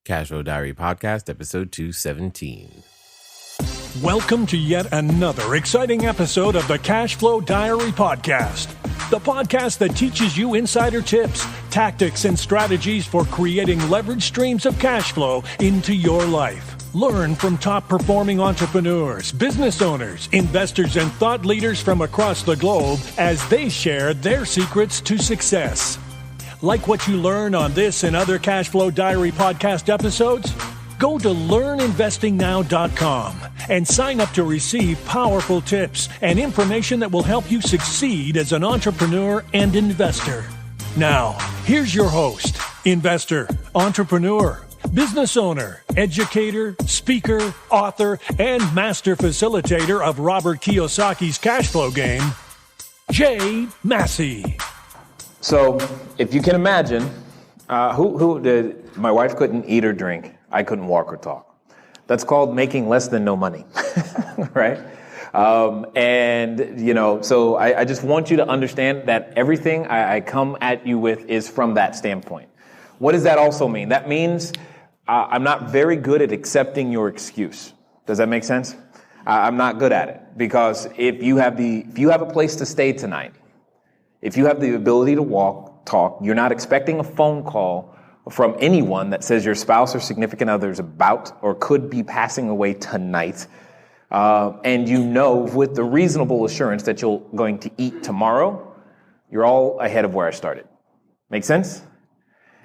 Cashflow Diary Podcast, episode 217. Welcome to yet another exciting episode of the Cashflow Diary Podcast, the podcast that teaches you insider tips, tactics, and strategies for creating leverage streams of cash flow into your life. Learn from top-performing entrepreneurs, business owners, investors, and thought leaders from across the globe as they share their secrets to success. Like what you learn on this and other Cashflow Diary podcast episodes? Go to learninvestingnow.com and sign up to receive powerful tips and information that will help you succeed as an entrepreneur and investor. Now, here's your host, investor, entrepreneur, business owner, educator, speaker, author, and master facilitator of Robert Kiyosaki's cash flow game, J Massey. So, if you can imagine, who did my wife couldn't eat or drink, I couldn't walk or talk. That's called making less than no money, right? So I just want you to understand that everything I come at you with is from that standpoint. What does that also mean? That means I'm not very good at accepting your excuse. Does that make sense? I'm not good at it because if you have a place to stay tonight, if you have the ability to talk, you're not expecting a phone call from anyone that says your spouse or significant other is about or could be passing away tonight, and you know with the reasonable assurance that you're going to eat tomorrow, you're all ahead of where I started. Make sense?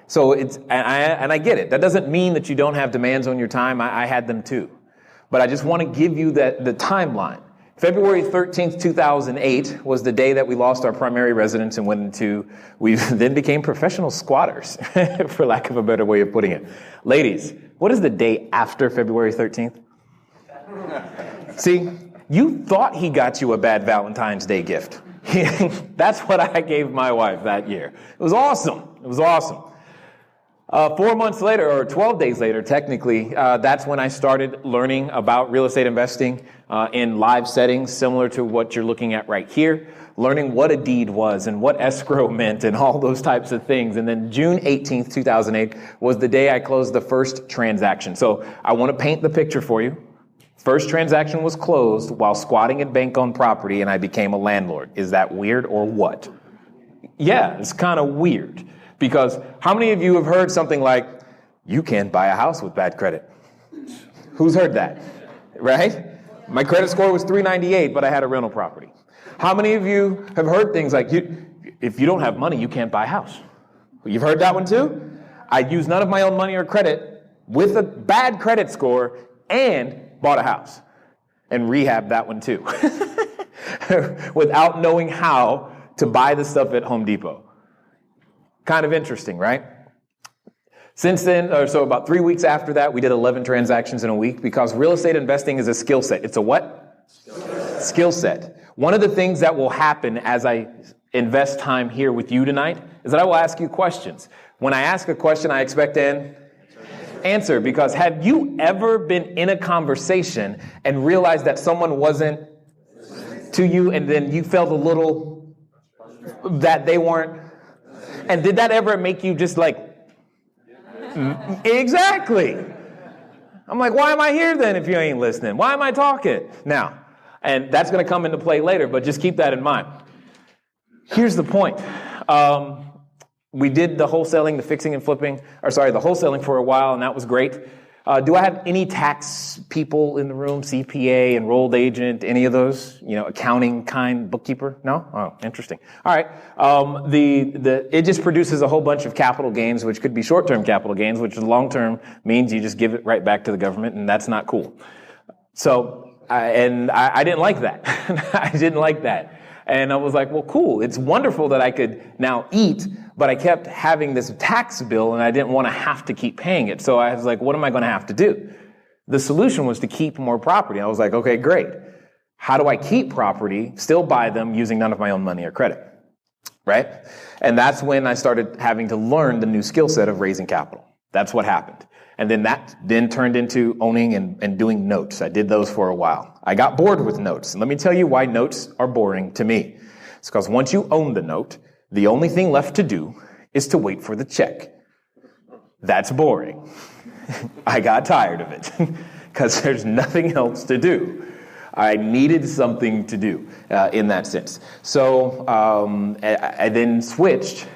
So I get it. That doesn't mean that you don't have demands on your time. I had them too. But I just want to give you the timeline. February 13th, 2008 was the day that we lost our primary residence and we then became professional squatters, for lack of a better way of putting it. Ladies, what is the day after February 13th? See, you thought he got you a bad Valentine's Day gift. That's what I gave my wife that year. It was awesome. 4 months later, or 12 days later, technically, that's when I started learning about real estate investing in live settings, similar to what you're looking at right here, learning what a deed was and what escrow meant and all those types of things. And then June 18th, 2008 was the day I closed the first transaction. So I want to paint the picture for you. First transaction was closed while squatting at bank-owned property, and I became a landlord. Is that weird or what? Yeah, it's kind of weird. Because how many of you have heard something like, you can't buy a house with bad credit? Who's heard that? Right? My credit score was 398, but I had a rental property. How many of you have heard things like, if you don't have money, you can't buy a house? You've heard that one too? I used none of my own money or credit with a bad credit score and bought a house and rehabbed that one too without knowing how to buy the stuff at Home Depot. Kind of interesting, right? Since then, so about 3 weeks after that, we did 11 transactions in a week because real estate investing is a skill set. It's a what? Skill set. One of the things that will happen as I invest time here with you tonight is that I will ask you questions. When I ask a question, I expect an answer, because have you ever been in a conversation and realized that someone wasn't to you and then you felt a little that they weren't? And did that ever make you just like, exactly. I'm like, why am I here then if you ain't listening? Why am I talking? Now, and that's going to come into play later, but just keep that in mind. Here's the point. We did the wholesaling, the fixing and flipping, the wholesaling for a while, and that was great. Do I have any tax people in the room? CPA, enrolled agent, any of those? Accounting kind, bookkeeper? No? Oh, interesting. All right. It just produces a whole bunch of capital gains, which could be short-term capital gains, which long-term means you just give it right back to the government, and that's not cool. So, I didn't like that. I didn't like that. And I was like, well, cool. It's wonderful that I could now eat, but I kept having this tax bill and I didn't want to have to keep paying it. So I was like, what am I going to have to do? The solution was to keep more property. I was like, okay, great. How do I keep property, still buy them using none of my own money or credit? Right? And that's when I started having to learn the new skill set of raising capital. That's what happened. And then that turned into owning and doing notes. I did those for a while. I got bored with notes. And let me tell you why notes are boring to me. It's because once you own the note, the only thing left to do is to wait for the check. That's boring. I got tired of it because there's nothing else to do. I needed something to do in that sense. So I then switched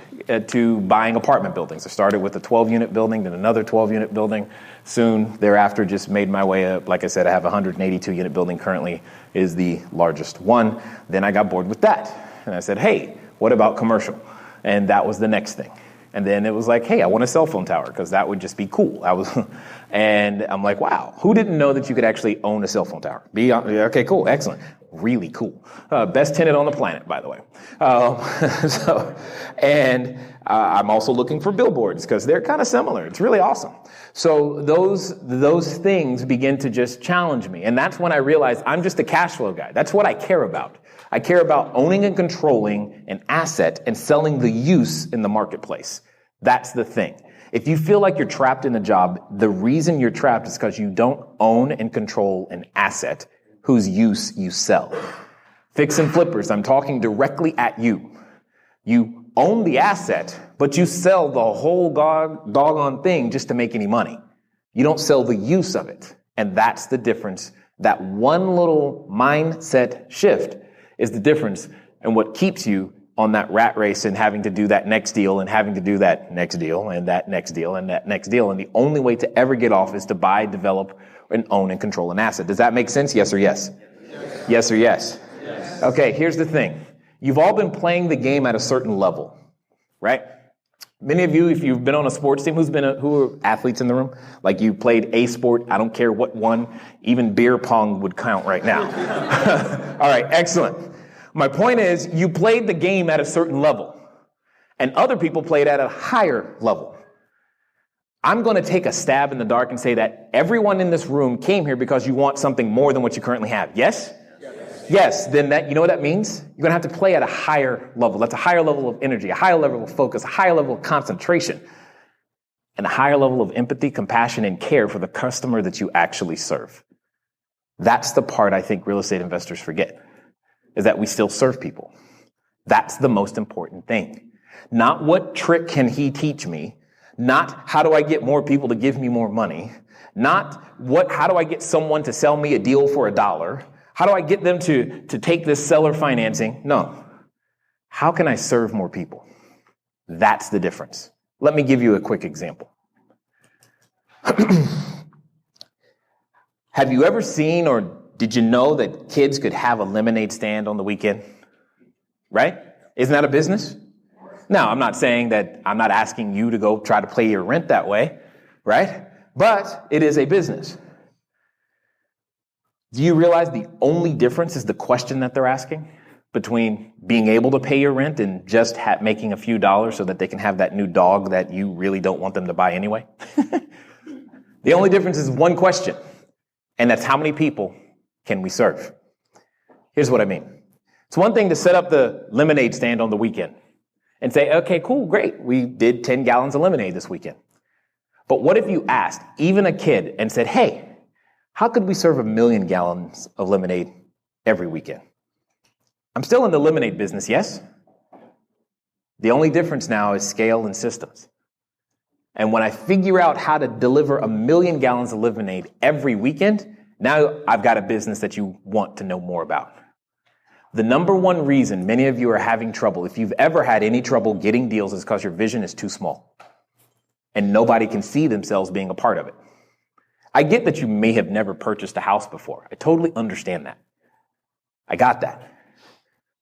to buying apartment buildings. I started with a 12-unit building, then another 12-unit building. Soon thereafter, just made my way up. Like I said, I have a 182-unit building currently, is the largest one. Then I got bored with that. And I said, hey, what about commercial? And that was the next thing. And then it was like, hey, I want a cell phone tower because that would just be cool. And I'm like, wow, who didn't know that you could actually own a cell phone tower? Okay, cool, excellent. Really cool. Best tenant on the planet, by the way. I'm also looking for billboards because they're kind of similar. It's really awesome. So those things begin to just challenge me. And that's when I realized I'm just a cash flow guy. That's what I care about. I care about owning and controlling an asset and selling the use in the marketplace. That's the thing. If you feel like you're trapped in a job, the reason you're trapped is because you don't own and control an asset whose use you sell. Fix and flippers, I'm talking directly at you. You own the asset, but you sell the whole doggone thing just to make any money. You don't sell the use of it. And that's the difference. That one little mindset shift is the difference in what keeps you on that rat race and having to do that next deal and having to do that next deal and that next deal and that next deal. And the only way to ever get off is to buy, develop, and own and control an asset. Does that make sense? Yes or yes? Yes, yes or yes? Yes. Okay, here's the thing. You've all been playing the game at a certain level, right? Many of you, if you've been on a sports team, who are athletes in the room? Like you played a sport, I don't care what one, even beer pong would count right now. All right, excellent. My point is, you played the game at a certain level, and other people played at a higher level. I'm going to take a stab in the dark and say that everyone in this room came here because you want something more than what you currently have. Yes? Yes, then you know what that means? You're going to have to play at a higher level. That's a higher level of energy, a higher level of focus, a higher level of concentration, and a higher level of empathy, compassion, and care for the customer that you actually serve. That's the part I think real estate investors forget, is that we still serve people. That's the most important thing. Not what trick can he teach me, not how do I get more people to give me more money, not how do I get someone to sell me a deal for $1, how do I get them to take this seller financing? No. How can I serve more people? That's the difference. Let me give you a quick example. Have you ever seen or did you know that kids could have a lemonade stand on the weekend? Right? Isn't that a business? Now, I'm not saying that I'm not asking you to go try to pay your rent that way, right? But it is a business. Do you realize the only difference is the question that they're asking between being able to pay your rent and just making a few dollars so that they can have that new dog that you really don't want them to buy anyway? The only difference is one question, and that's how many people can we serve? Here's what I mean. It's one thing to set up the lemonade stand on the weekend and say, okay, cool, great. We did 10 gallons of lemonade this weekend. But what if you asked even a kid and said, hey, how could we serve 1 million gallons of lemonade every weekend? I'm still in the lemonade business, yes? The only difference now is scale and systems. And when I figure out how to deliver 1 million gallons of lemonade every weekend, now I've got a business that you want to know more about. The number one reason many of you are having trouble, if you've ever had any trouble getting deals, is because your vision is too small. And nobody can see themselves being a part of it. I get that you may have never purchased a house before. I totally understand that. I got that.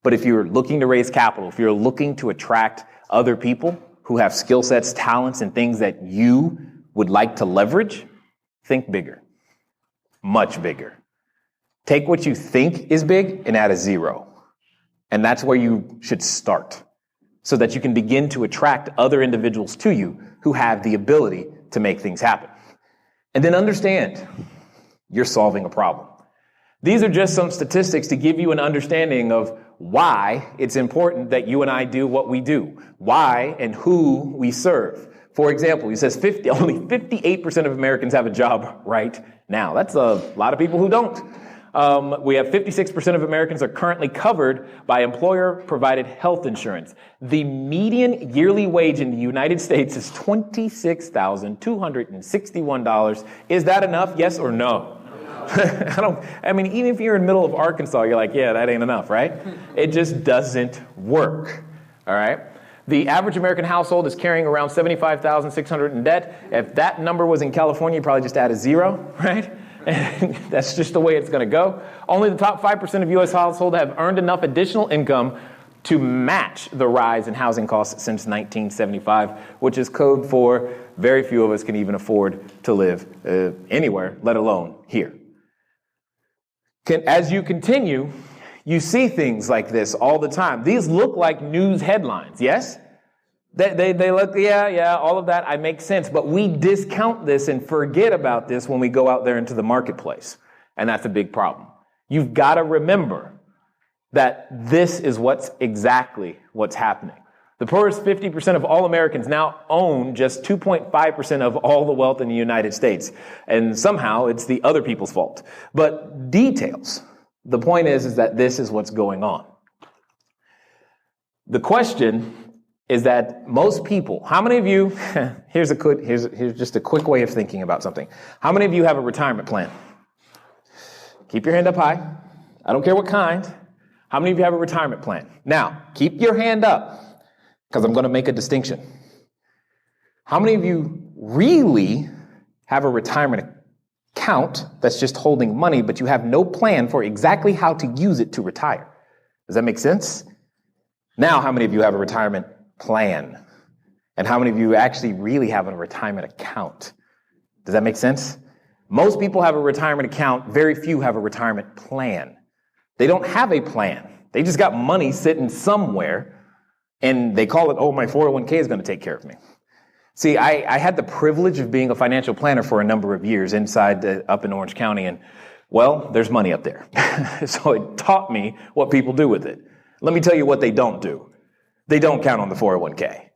But if you're looking to raise capital, if you're looking to attract other people who have skill sets, talents, and things that you would like to leverage, think bigger. Much bigger. Take what you think is big and add a 0. And that's where you should start so that you can begin to attract other individuals to you who have the ability to make things happen. And then understand you're solving a problem. These are just some statistics to give you an understanding of why it's important that you and I do what we do, why and who we serve. For example, he says only 58% of Americans have a job right now. That's a lot of people who don't. We have 56% of Americans are currently covered by employer-provided health insurance. The median yearly wage in the United States is $26,261. Is that enough? Yes or no? Even if you're in the middle of Arkansas, you're like, yeah, that ain't enough, right? It just doesn't work, all right? The average American household is carrying around $75,600 in debt. If that number was in California, you probably just add a zero, right? And that's just the way it's going to go. Only the top 5% of U.S. households have earned enough additional income to match the rise in housing costs since 1975, which is code for very few of us can even afford to live anywhere, let alone here. As you continue, you see things like this all the time. These look like news headlines, yes? They look, yeah, all of that, I make sense. But we discount this and forget about this when we go out there into the marketplace. And that's a big problem. You've got to remember that this is exactly what's happening. The poorest 50% of all Americans now own just 2.5% of all the wealth in the United States. And somehow it's the other people's fault. But details. The point is that this is what's going on. The question is that most people, how many of you, here's just a quick way of thinking about something. How many of you have a retirement plan? Keep your hand up high. I don't care what kind. How many of you have a retirement plan? Now, keep your hand up, because I'm going to make a distinction. How many of you really have a retirement account that's just holding money, but you have no plan for exactly how to use it to retire? Does that make sense? Now, how many of you have a retirement plan? And how many of you actually really have a retirement account? Does that make sense? Most people have a retirement account. Very few have a retirement plan. They don't have a plan. They just got money sitting somewhere, and they call it, oh, my 401k is going to take care of me. See, I had the privilege of being a financial planner for a number of years up in Orange County, and, well, there's money up there. So it taught me what people do with it. Let me tell you what they don't do. They don't count on the 401k.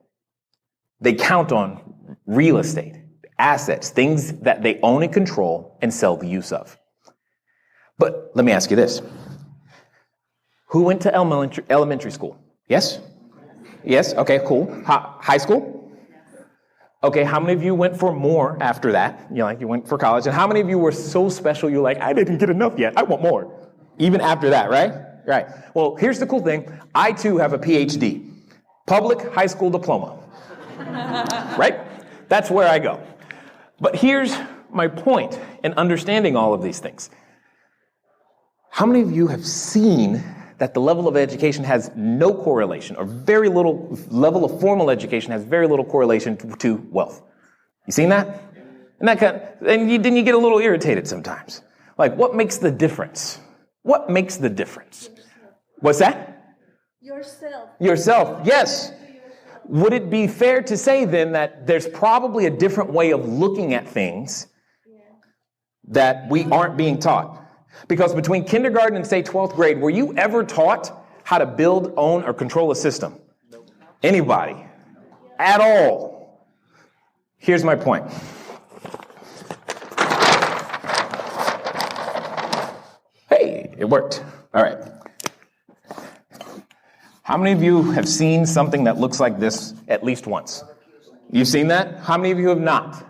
They count on real estate, assets, things that they own and control and sell the use of. But let me ask you this. Who went to elementary school? Yes? Yes? Okay, cool. High school? Okay, how many of you went for more after that? You went for college. And how many of you were so special, you're like, I didn't get enough yet. I want more. Even after that, right? Right. Well, here's the cool thing. I, too, have a PhD. Public high school diploma. Right? That's where I go. But here's my point in understanding all of these things. How many of you have seen that the level of education has no correlation, or very little level of formal education has very little correlation to wealth? You seen that? And then you get a little irritated sometimes. Like, what makes the difference? What makes the difference? What's that? Yourself, yes. Would it be fair to say then that there's probably a different way of looking at things that we aren't being taught? Because between kindergarten and, say, 12th grade, were you ever taught how to build, own, or control a system? Anybody? At all? Here's my point. Hey, it worked. All right. How many of you have seen something that looks like this at least once? You've seen that? How many of you have not?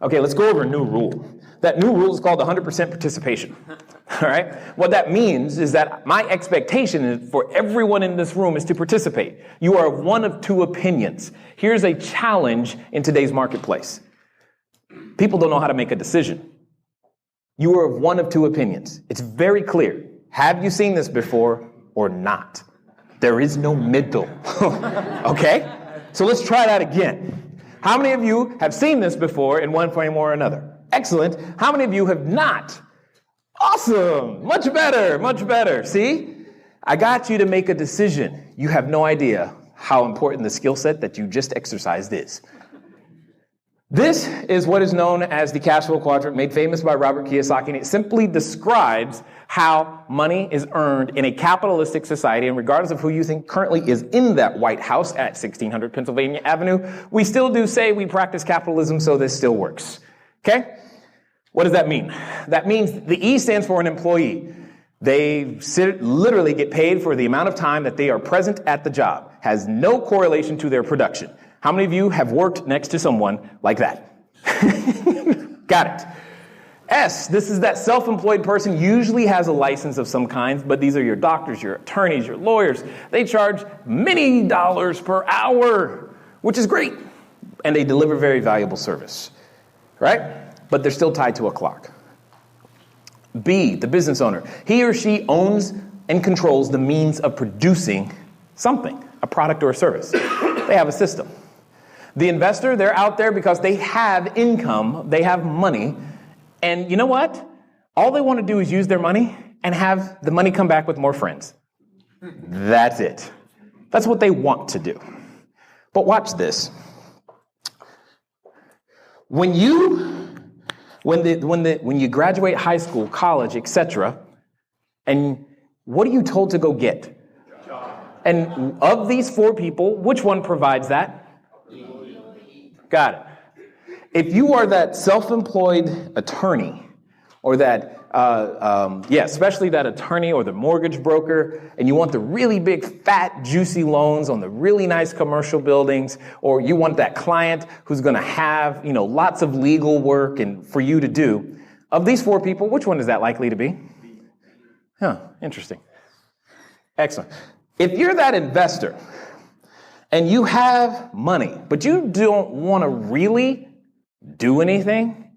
Okay, let's go over a new rule. That new rule is called 100% participation. All right? What that means is that my expectation for everyone in this room is to participate. You are of one of two opinions. Here's a challenge in today's marketplace. People don't know how to make a decision. You are of one of two opinions. It's very clear. Have you seen this before or not? There is no middle. Okay? So let's try that again. How many of you have seen this before in one form or another? Excellent. How many of you have not? Awesome. Much better. Much better. See? I got you to make a decision. You have no idea how important the skill set that you just exercised is. This is what is known as the cash flow quadrant, made famous by Robert Kiyosaki, and it simply describes how money is earned in a capitalistic society, and regardless of who you think currently is in that White House at 1600 Pennsylvania Avenue, we still do say we practice capitalism, so this still works. Okay? What does that mean? That means the E stands for an employee. They literally get paid for the amount of time that they are present at the job. Has no correlation to their production. How many of you have worked next to someone like that? Got it. S, this is that self-employed person, usually has a license of some kind, but these are your doctors, your attorneys, your lawyers. They charge many dollars per hour, which is great. And they deliver very valuable service, right? But they're still tied to a clock. B, the business owner. He or she owns and controls the means of producing something, a product or a service. They have a system. The investor, they're out there because they have income, they have money, and you know what? All they want to do is use their money and have the money come back with more friends. That's it. That's what they want to do. But watch this. When you graduate high school, college, etc., and what are you told to go get? And of these four people, which one provides that? Got it. If you are that self-employed attorney, or that, especially that attorney or the mortgage broker, and you want the really big, fat, juicy loans on the really nice commercial buildings, or you want that client who's going to have, lots of legal work and for you to do, of these four people, which one is that likely to be? Interesting. Excellent. If you're that investor and you have money, but you don't want to really do anything,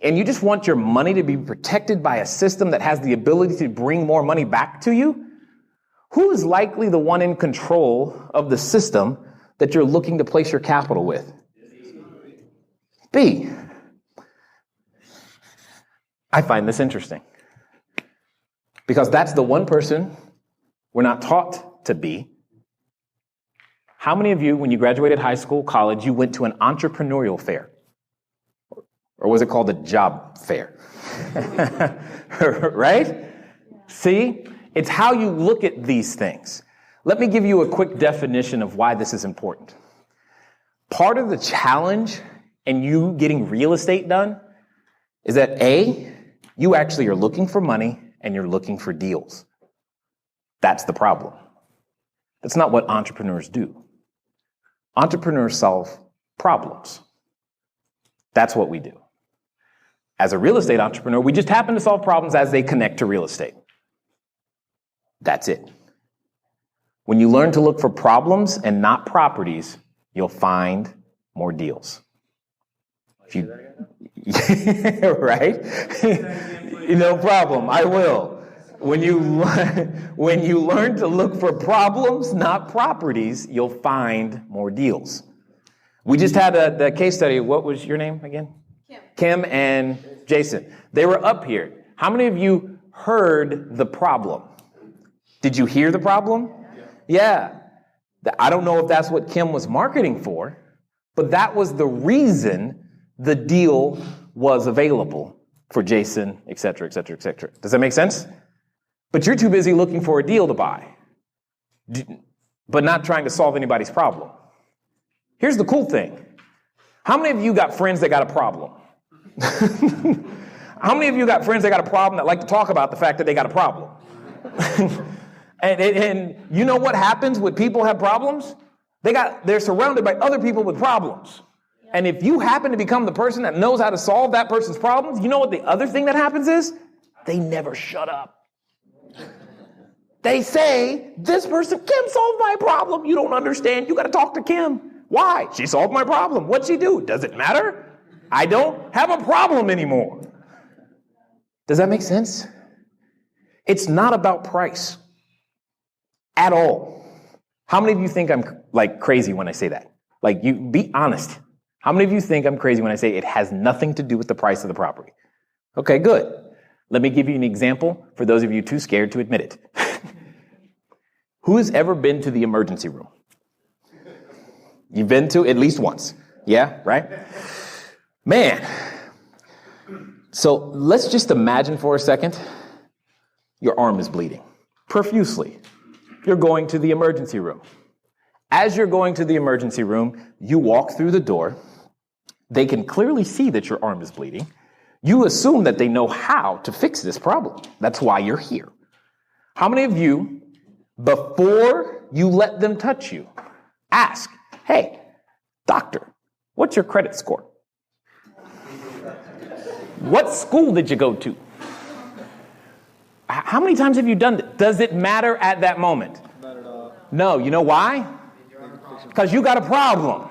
and you just want your money to be protected by a system that has the ability to bring more money back to you, who is likely the one in control of the system that you're looking to place your capital with? B. I find this interesting because that's the one person we're not taught to be. How many of you, when you graduated high school, college, you went to an entrepreneurial fair? Or was it called a job fair? Right? See? It's how you look at these things. Let me give you a quick definition of why this is important. Part of the challenge in you getting real estate done is that A, you actually are looking for money and you're looking for deals. That's the problem. That's not what entrepreneurs do. Entrepreneurs solve problems. That's what we do. As a real estate entrepreneur, we just happen to solve problems as they connect to real estate. That's it. When you learn to look for problems and not properties, you'll find more deals. Right? No problem. I will. When you learn to look for problems, not properties, you'll find more deals. We just had the case study. What was your name again? Kim and Jason. They were up here. How many of you heard the problem? Did you hear the problem? Yeah. I don't know if that's what Kim was marketing for, but that was the reason the deal was available for Jason, et cetera, et cetera, et cetera. Does that make sense? But you're too busy looking for a deal to buy, but not trying to solve anybody's problem. Here's the cool thing. How many of you got friends that got a problem? How many of you got friends that got a problem that like to talk about the fact that they got a problem? and you know what happens when people have problems? They're surrounded by other people with problems. And if you happen to become the person that knows how to solve that person's problems, you know what the other thing that happens is? They never shut up. They say, this person, Kim solved my problem. You don't understand. You got to talk to Kim. Why? She solved my problem. What'd she do? Does it matter? I don't have a problem anymore. Does that make sense? It's not about price at all. How many of you think I'm crazy when I say that? You be honest. How many of you think I'm crazy when I say it has nothing to do with the price of the property? Okay, good. Let me give you an example for those of you too scared to admit it. Who has ever been to the emergency room? You've been to at least once. Yeah, right? Man. So let's just imagine for a second your arm is bleeding profusely. You're going to the emergency room. As you're going to the emergency room, you walk through the door. They can clearly see that your arm is bleeding. You assume that they know how to fix this problem. That's why you're here. How many of you, before you let them touch you, ask, hey, doctor, what's your credit score? What school did you go to? How many times have you done it? Does it matter at that moment? Not at all. No, you know why? Because you got a problem.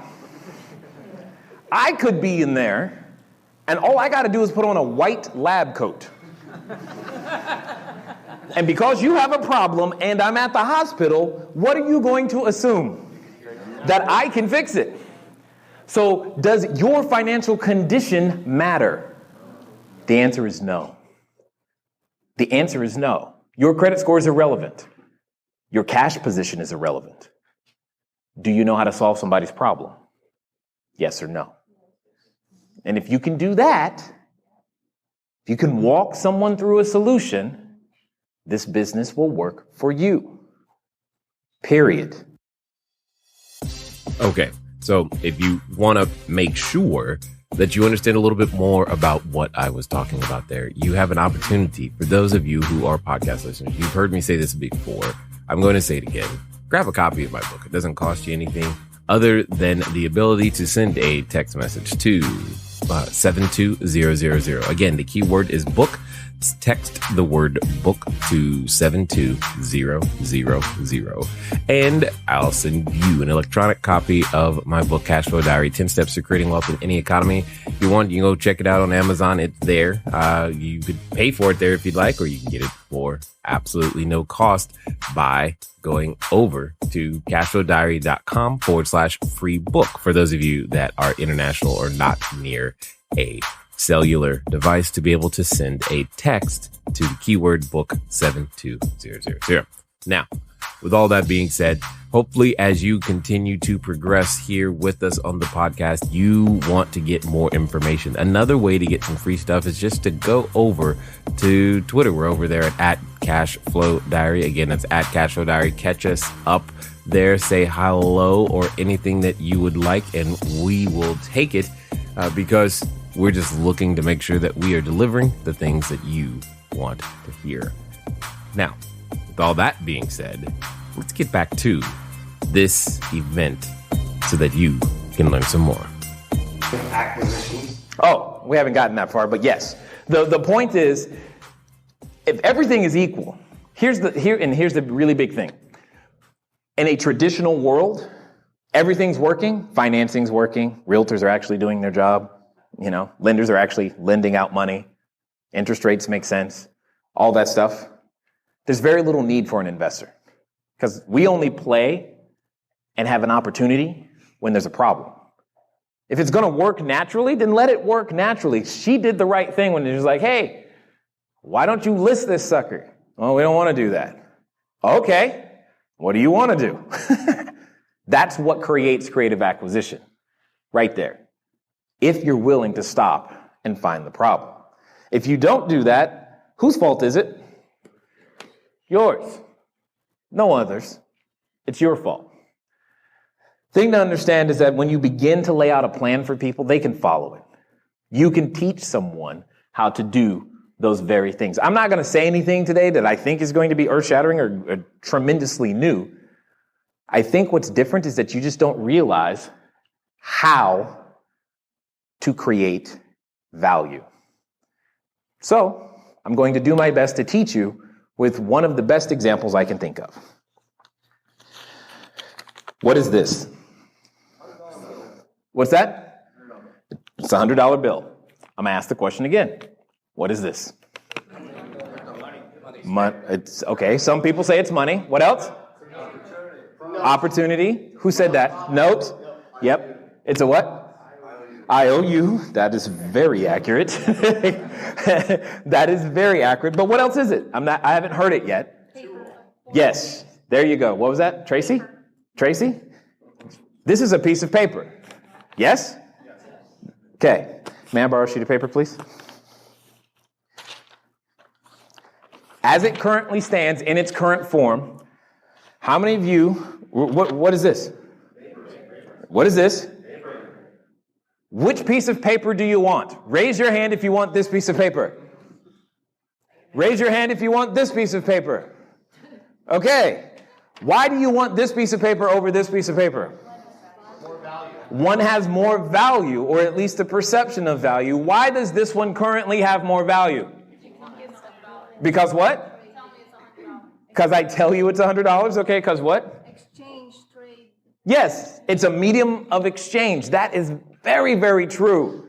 I could be in there, and all I got to do is put on a white lab coat. And because you have a problem and I'm at the hospital, what are you going to assume? That I can fix it. So does your financial condition matter? The answer is no. The answer is no. Your credit score is irrelevant. Your cash position is irrelevant. Do you know how to solve somebody's problem? Yes or no? And if you can do that, if you can walk someone through a solution, this business will work for you. Period. Okay, so if you want to make sure that you understand a little bit more about what I was talking about there, you have an opportunity. For those of you who are podcast listeners, you've heard me say this before. I'm going to say it again. Grab a copy of my book. It doesn't cost you anything other than the ability to send a text message to 72000. Again, the keyword is book. Text the word book to 72000, and I'll send you an electronic copy of my book, Cash Flow Diary, 10 Steps to Creating Wealth in Any Economy. If you want, you can go check it out on Amazon. It's there. You could pay for it there if you'd like, or you can get it for absolutely no cost by going over to cashflowdiary.com/free book for those of you that are international or not near a cellular device to be able to send a text to the keyword book 72000. Now, with all that being said, hopefully as you continue to progress here with us on the podcast, you want to get more information. Another way to get some free stuff is just to go over to Twitter. We're over there at Cashflow Diary. Again, that's at Cashflow Diary. Catch us up there, say hello or anything that you would like, and we will take it because we're just looking to make sure that we are delivering the things that you want to hear. Now, with all that being said, let's get back to this event so that you can learn some more. Acquisitions. Oh, we haven't gotten that far, but yes. The point is, if everything is equal, here's the really big thing. In a traditional world, everything's working, financing's working, realtors are actually doing their job. You know, lenders are actually lending out money. Interest rates make sense. All that stuff. There's very little need for an investor because we only play and have an opportunity when there's a problem. If it's going to work naturally, then let it work naturally. She did the right thing when she was like, hey, why don't you list this sucker? Oh, we don't want to do that. Okay, what do you want to do? That's what creates creative acquisition right there. If you're willing to stop and find the problem. If you don't do that, whose fault is it? Yours. No others. It's your fault. Thing to understand is that when you begin to lay out a plan for people, they can follow it. You can teach someone how to do those very things. I'm not going to say anything today that I think is going to be earth-shattering or tremendously new. I think what's different is that you just don't realize how to create value. So, I'm going to do my best to teach you with one of the best examples I can think of. What is this? What's that? It's a $100 bill. I'm going to ask the question again. What is this? It's okay. Some people say it's money. What else? Opportunity. Who said that? Note. Yep. It's a what? IOU. That is very accurate. That is very accurate. But what else is it? I haven't heard it yet. Yes. There you go. What was that? Tracy? Tracy? This is a piece of paper. Yes? Okay. May I borrow a sheet of paper, please? As it currently stands in its current form, how many of you, what is this? What is this? Which piece of paper do you want? Raise your hand if you want this piece of paper. Raise your hand if you want this piece of paper. Okay. Why do you want this piece of paper over this piece of paper? More value. One has more value, or at least a perception of value. Why does this one currently have more value? Because what? Because I tell you it's $100. Okay, because what? Exchange, trade. Yes, it's a medium of exchange. That is very, very true.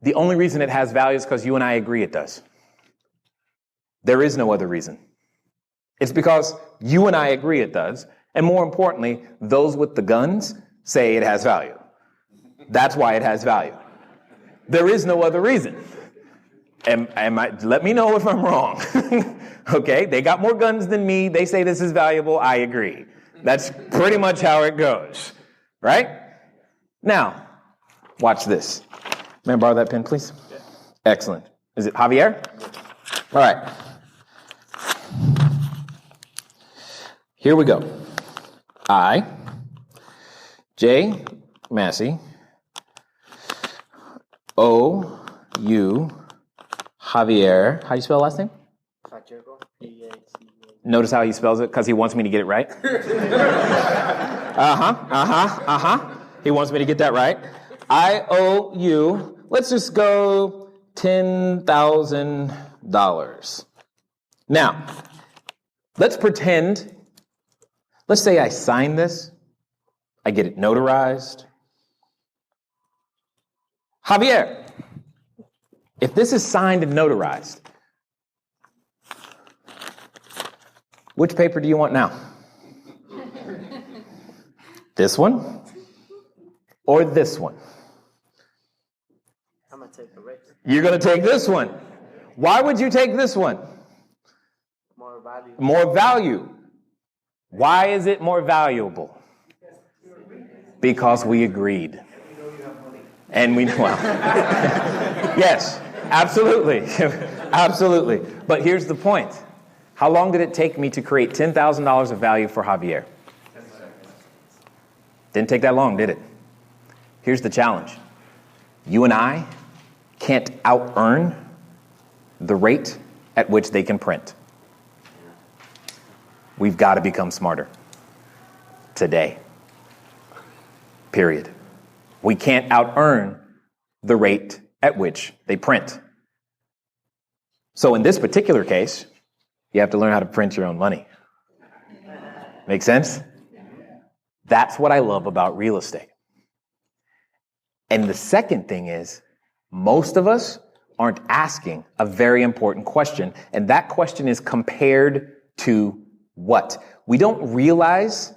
The only reason it has value is because you and I agree it does. There is no other reason. It's because you and I agree it does. And more importantly, those with the guns say it has value. That's why it has value. There is no other reason. Let me know if I'm wrong. Okay, they got more guns than me. They say this is valuable. I agree. That's pretty much how it goes. Right? Now, watch this. May I borrow that pen, please? Excellent. Is it Javier? All right. Here we go. I, J Massey, O, U, Javier. How do you spell last name? Notice how he spells it? Because he wants me to get it right. He wants me to get that right. I-O-U. Let's just go $10,000. Now, let's pretend. Let's say I sign this. I get it notarized. Javier, if this is signed and notarized, which paper do you want now? This one or this one? I'm going to take the race. You're going to take this one. Why would you take this one? More value. More value. Why is it more valuable? Because we agreed. And we, well, yes, absolutely. Absolutely. But here's the point. How long did it take me to create $10,000 of value for Javier? Didn't take that long, did it? Here's the challenge. You and I can't out-earn the rate at which they can print. We've got to become smarter. Today. Period. We can't out-earn the rate at which they print. So in this particular case, you have to learn how to print your own money. Make sense? That's what I love about real estate. And the second thing is, most of us aren't asking a very important question, and that question is compared to what? We don't realize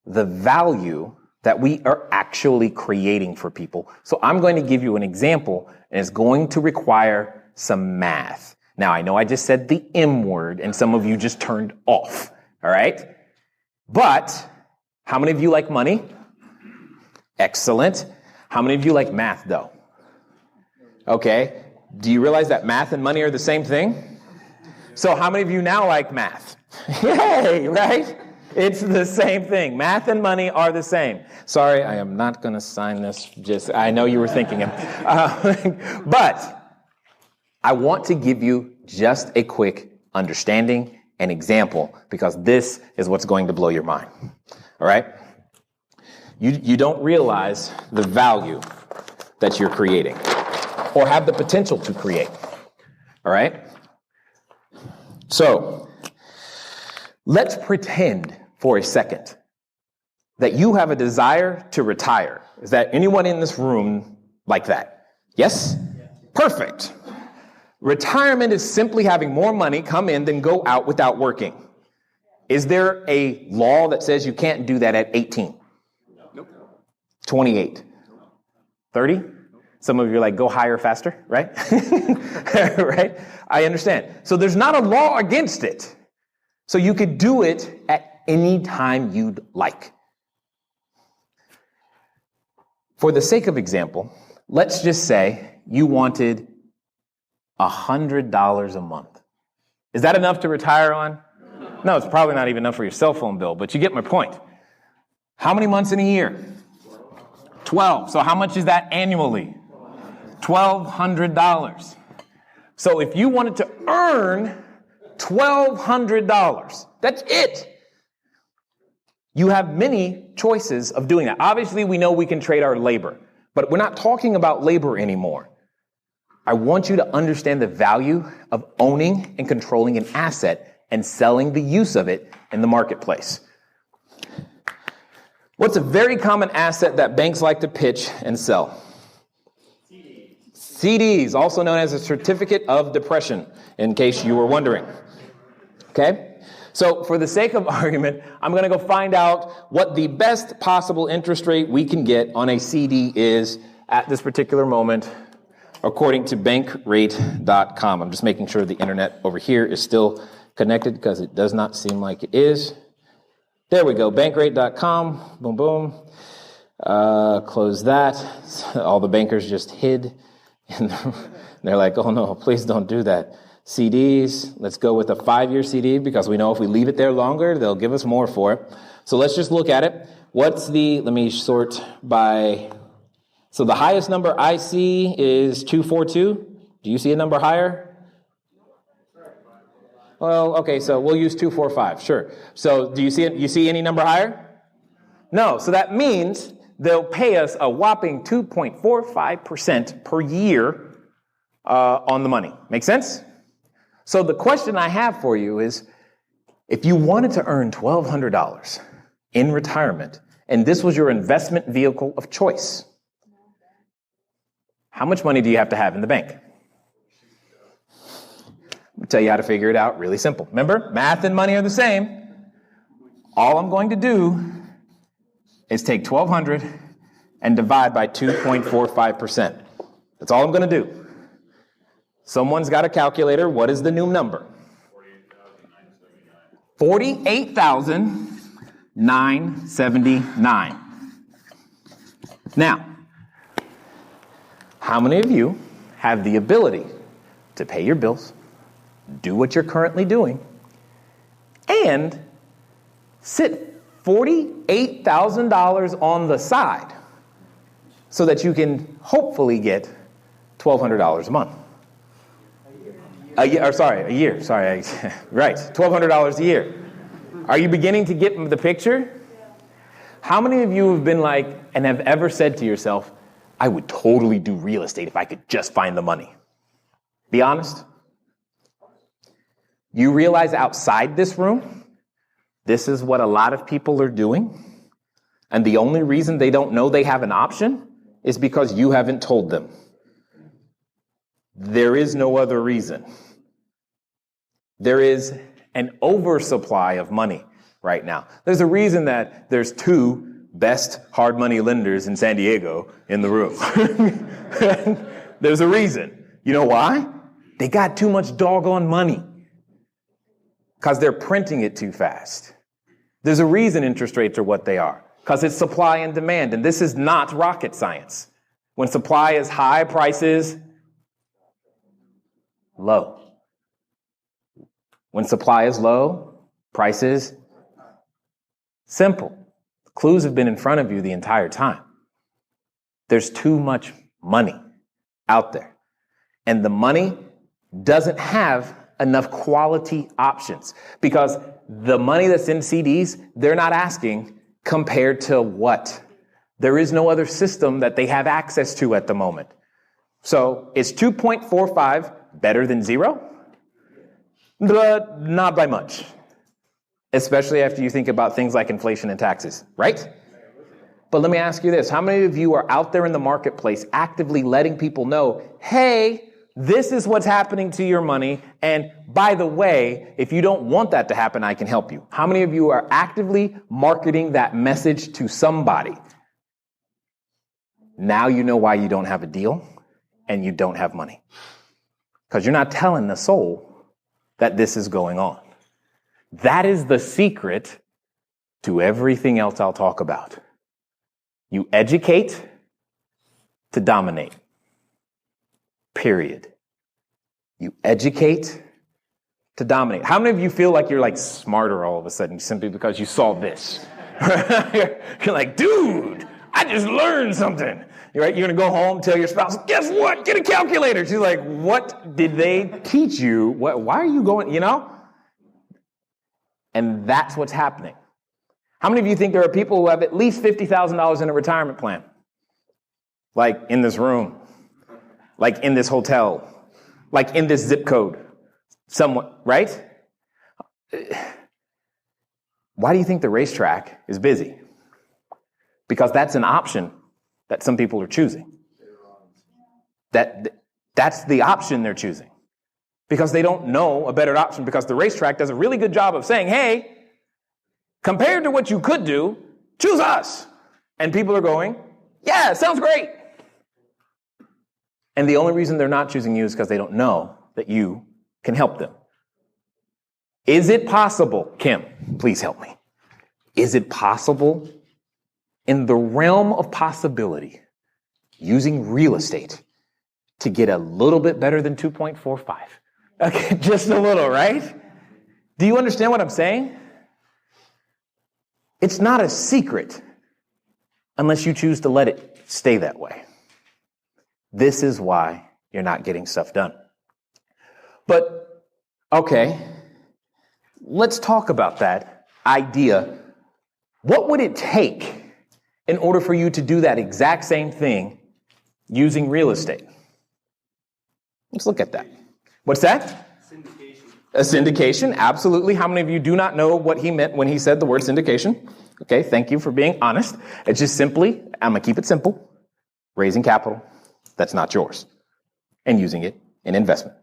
the value that we are actually creating for people. So I'm going to give you an example, and it's going to require some math. Now, I know I just said the M word, and some of you just turned off, all right? But how many of you like money? Excellent. How many of you like math, though? Okay. Do you realize that math and money are the same thing? So how many of you now like math? Yay, right? It's the same thing. Math and money are the same. Sorry, I am not going to sign this. I know you were thinking it. But I want to give you just a quick understanding and example, because this is what's going to blow your mind. All right? You don't realize the value that you're creating or have the potential to create. All right? So, let's pretend for a second that you have a desire to retire. Is that anyone in this room like that? Yes? Perfect. Retirement is simply having more money come in than go out without working. Is there a law that says you can't do that at 18? Nope. 28? 30? Some of you are like, go higher, faster, right? Right? I understand. So there's not a law against it. So you could do it at any time you'd like. For the sake of example, let's just say you wanted $100 a month. Is that enough to retire on? No, it's probably not even enough for your cell phone bill, but you get my point. How many months in a year? 12. So how much is that annually? $1,200. So if you wanted to earn $1,200, that's it. You have many choices of doing that. Obviously, we know we can trade our labor, but we're not talking about labor anymore. I want you to understand the value of owning and controlling an asset and selling the use of it in the marketplace. What's a very common asset that banks like to pitch and sell? CDs, also known as a certificate of depression, in case you were wondering. Okay? So for the sake of argument, I'm going to go find out what the best possible interest rate we can get on a CD is at this particular moment, according to bankrate.com. I'm just making sure the internet over here is still connected because it does not seem like it is. There we go, bankrate.com, boom, boom. Close that. All the bankers just hid. And they're like, oh no, please don't do that. CDs, let's go with a 5-year CD because we know if we leave it there longer, they'll give us more for it. So let's just look at it. Let me sort by, so the highest number I see is 242. Do you see a number higher? Well, okay, so we'll use 245, sure. So do you see any number higher? No, so that means they'll pay us a whopping 2.45% per year on the money. Make sense? So the question I have for you is, if you wanted to earn $1,200 in retirement, and this was your investment vehicle of choice, how much money do you have to have in the bank? I'll tell you how to figure it out. Really simple. Remember, math and money are the same. All I'm going to do is take 1,200 and divide by 2.45%. That's all I'm going to do. Someone's got a calculator. What is the new number? 48,979. Now, how many of you have the ability to pay your bills, do what you're currently doing, and sit $48,000 on the side so that you can hopefully get $1,200 a month? A year. Right, $1,200 a year. Are you beginning to get the picture? How many of you have been like, and have ever said to yourself, I would totally do real estate if I could just find the money? Be honest. You realize outside this room, this is what a lot of people are doing. And the only reason they don't know they have an option is because you haven't told them. There is no other reason. There is an oversupply of money right now. There's a reason that there's 2 best hard money lenders in San Diego in the room. There's a reason. You know why? They got too much doggone money because they're printing it too fast. There's a reason interest rates are what they are, because it's supply and demand. And this is not rocket science. When supply is high, prices low. When supply is low, prices simple. The clues have been in front of you the entire time. There's too much money out there. And the money doesn't have enough quality options, because the money that's in CDs, they're not asking compared to what? There is no other system that they have access to at the moment. So is 2.45 better than 0? But not by much, especially after you think about things like inflation and taxes, right? But let me ask you this. How many of you are out there in the marketplace actively letting people know, hey, this is what's happening to your money, and by the way, if you don't want that to happen, I can help you? How many of you are actively marketing that message to somebody? Now you know why you don't have a deal and you don't have money. Because you're not telling the soul that this is going on. That is the secret to everything else I'll talk about. You educate to dominate. Period. You educate to dominate. How many of you feel like you're like smarter all of a sudden simply because you saw this? You're like, dude, I just learned something. Right? You're going to go home, tell your spouse, guess what? Get a calculator. She's like, what did they teach you? Why are you going, And that's what's happening. How many of you think there are people who have at least $50,000 in a retirement plan? Like in this room, like in this hotel, like in this zip code, somewhat, right? Why do you think the racetrack is busy? Because that's an option that some people are choosing. That's the option they're choosing. Because they don't know a better option, because the racetrack does a really good job of saying, hey, compared to what you could do, choose us. And people are going, yeah, sounds great. And the only reason they're not choosing you is because they don't know that you can help them. Is it possible, Kim, please help me. Is it possible in the realm of possibility, using real estate to get a little bit better than 2.45? Okay, just a little, right? Do you understand what I'm saying? It's not a secret unless you choose to let it stay that way. This is why you're not getting stuff done. But, okay, let's talk about that idea. What would it take in order for you to do that exact same thing using real estate? Let's look at that. What's that? Syndication. A syndication, absolutely. How many of you do not know what he meant when he said the word syndication? Okay, thank you for being honest. It's just simply, I'm going to keep it simple, raising capital that's not yours and using it in investment.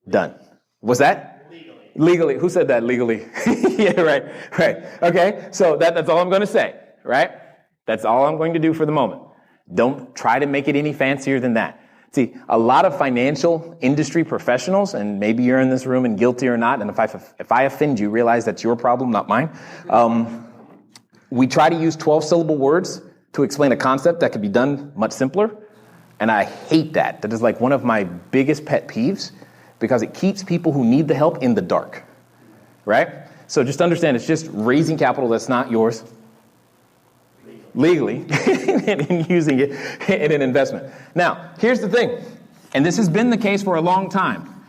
Done. Was that? Legally. Who said that legally? Yeah, right. Okay, so that's all I'm going to say, right? That's all I'm going to do for the moment. Don't try to make it any fancier than that. See, a lot of financial industry professionals, and maybe you're in this room and guilty or not, and if I offend you, realize that's your problem, not mine. We try to use 12-syllable words to explain a concept that could be done much simpler, and I hate that. That is like one of my biggest pet peeves, because it keeps people who need the help in the dark, right? So just understand, it's just raising capital that's not yours legally and using it in an investment. Now, here's the thing, and this has been the case for a long time.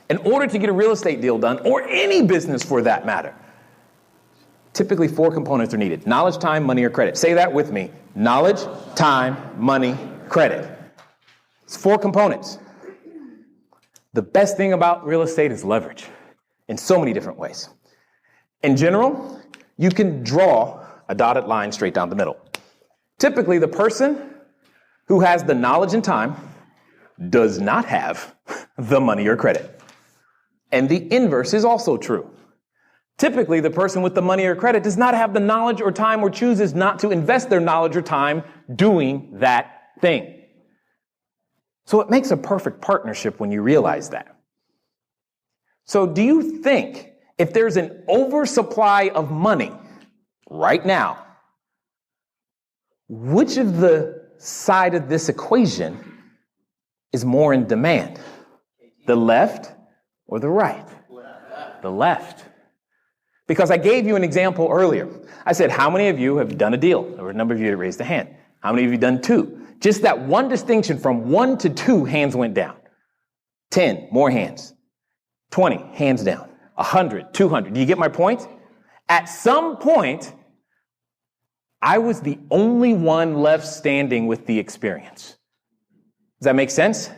In order to get a real estate deal done, or any business for that matter, typically 4 components are needed: knowledge, time, money, or credit. Say that with me. Knowledge, time, money, credit. It's 4 components. The best thing about real estate is leverage in so many different ways. In general, you can draw a dotted line straight down the middle. Typically, the person who has the knowledge and time does not have the money or credit. And the inverse is also true. Typically, the person with the money or credit does not have the knowledge or time, or chooses not to invest their knowledge or time doing that thing. So it makes a perfect partnership when you realize that. So do you think if there's an oversupply of money right now, which of the side of this equation is more in demand? The left or the right? The left. Because I gave you an example earlier. I said, how many of you have done a deal? There were a number of you that raised a hand. How many of you done 2? Just that one distinction, from 1 to 2, hands went down. 10, more hands. 20, hands down. 100, 200. Do you get my point? At some point, I was the only one left standing with the experience. Does that make sense?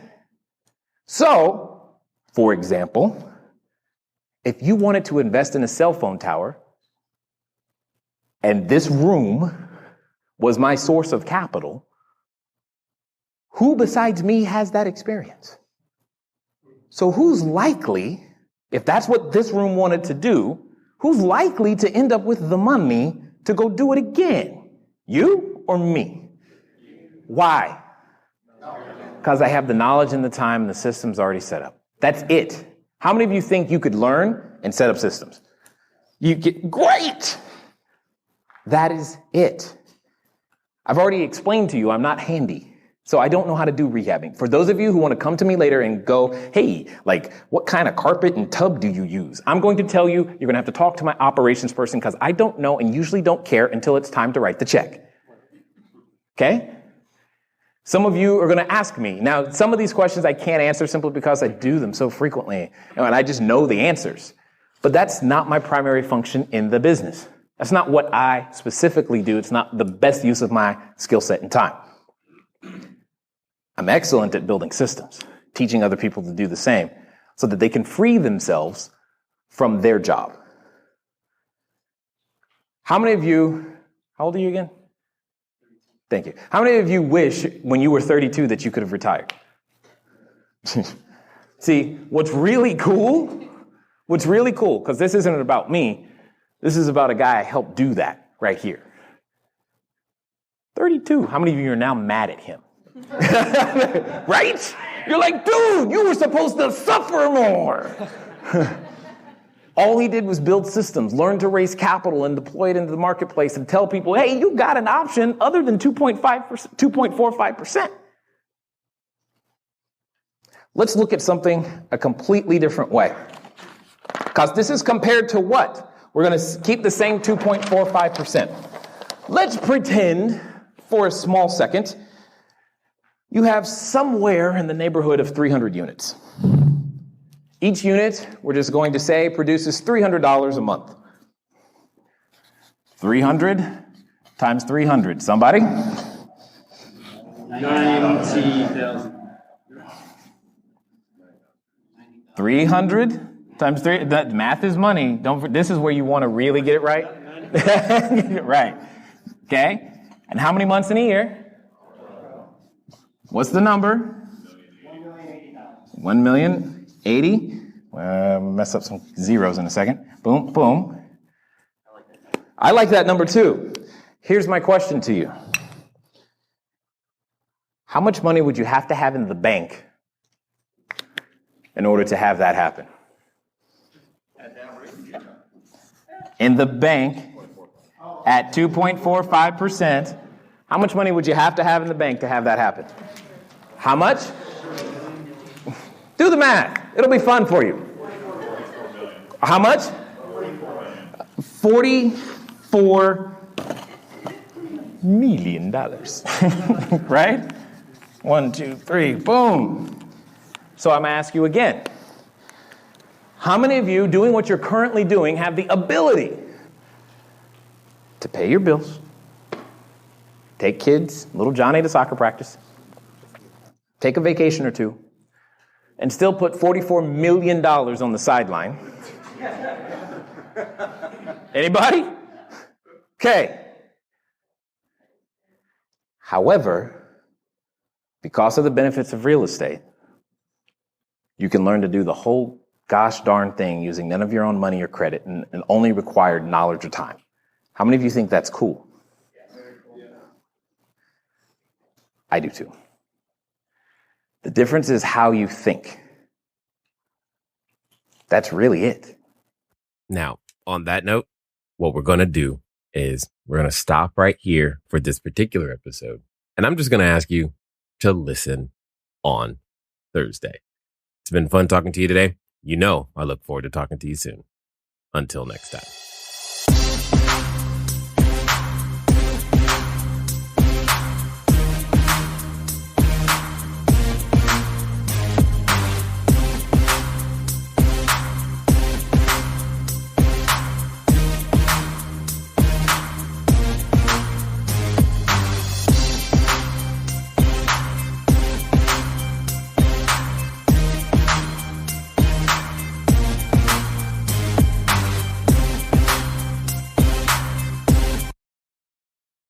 So, for example, if you wanted to invest in a cell phone tower, and this room was my source of capital, who besides me has that experience? So who's likely, if that's what this room wanted to do, who's likely to end up with the money to go do it again? You or me? Why? Because I have the knowledge and the time and the system's already set up. That's it. How many of you think you could learn and set up systems? Great! That is it. I've already explained to you I'm not handy. So I don't know how to do rehabbing. For those of you who want to come to me later and go, hey, like, what kind of carpet and tub do you use? I'm going to tell you, you're going to have to talk to my operations person, because I don't know and usually don't care until it's time to write the check. Okay? Some of you are going to ask me. Now, some of these questions I can't answer simply because I do them so frequently, and I just know the answers. But that's not my primary function in the business. That's not what I specifically do. It's not the best use of my skill set and time. I'm excellent at building systems, teaching other people to do the same so that they can free themselves from their job. How many of you, how old are you again? Thank you. How many of you wish when you were 32 that you could have retired? See, what's really cool, because this isn't about me, this is about a guy I helped do that right here. 32. How many of you are now mad at him? Right? You're like, dude, you were supposed to suffer more. All he did was build systems, learn to raise capital and deploy it into the marketplace and tell people, hey, you got an option other than 2.45%. Let's look at something a completely different way. Because this is compared to what? We're going to keep the same 2.45%. Let's pretend for a small second you have somewhere in the neighborhood of 300 units. Each unit, we're just going to say, produces $300 a month. 300 times 300. Somebody? 90,000. 300 times 3. That math is money. This is where you want to really get it right. Get it right. Okay? And how many months in a year? What's the number? 1,080,000. Mess up some zeros in a second. Boom, boom. I like that number too. Here's my question to you. How much money would you have to have in the bank in order to have that happen? In the bank at 2.45%, how much money would you have to have in the bank to have that happen? How much? Do the math. It'll be fun for you. How much? $44 million. Right? 1, 2, 3, boom. So I'm going to ask you again. How many of you doing what you're currently doing have the ability to pay your bills, take kids, little Johnny to soccer practice, take a vacation or two, and still put $44 million on the sideline? Anybody? Okay. However, because of the benefits of real estate, you can learn to do the whole gosh darn thing using none of your own money or credit and only required knowledge or time. How many of you think that's cool? I do too. The difference is how you think. That's really it. Now, on that note, what we're going to do is we're going to stop right here for this particular episode. And I'm just going to ask you to listen on Thursday. It's been fun talking to you today. You know, I look forward to talking to you soon. Until next time.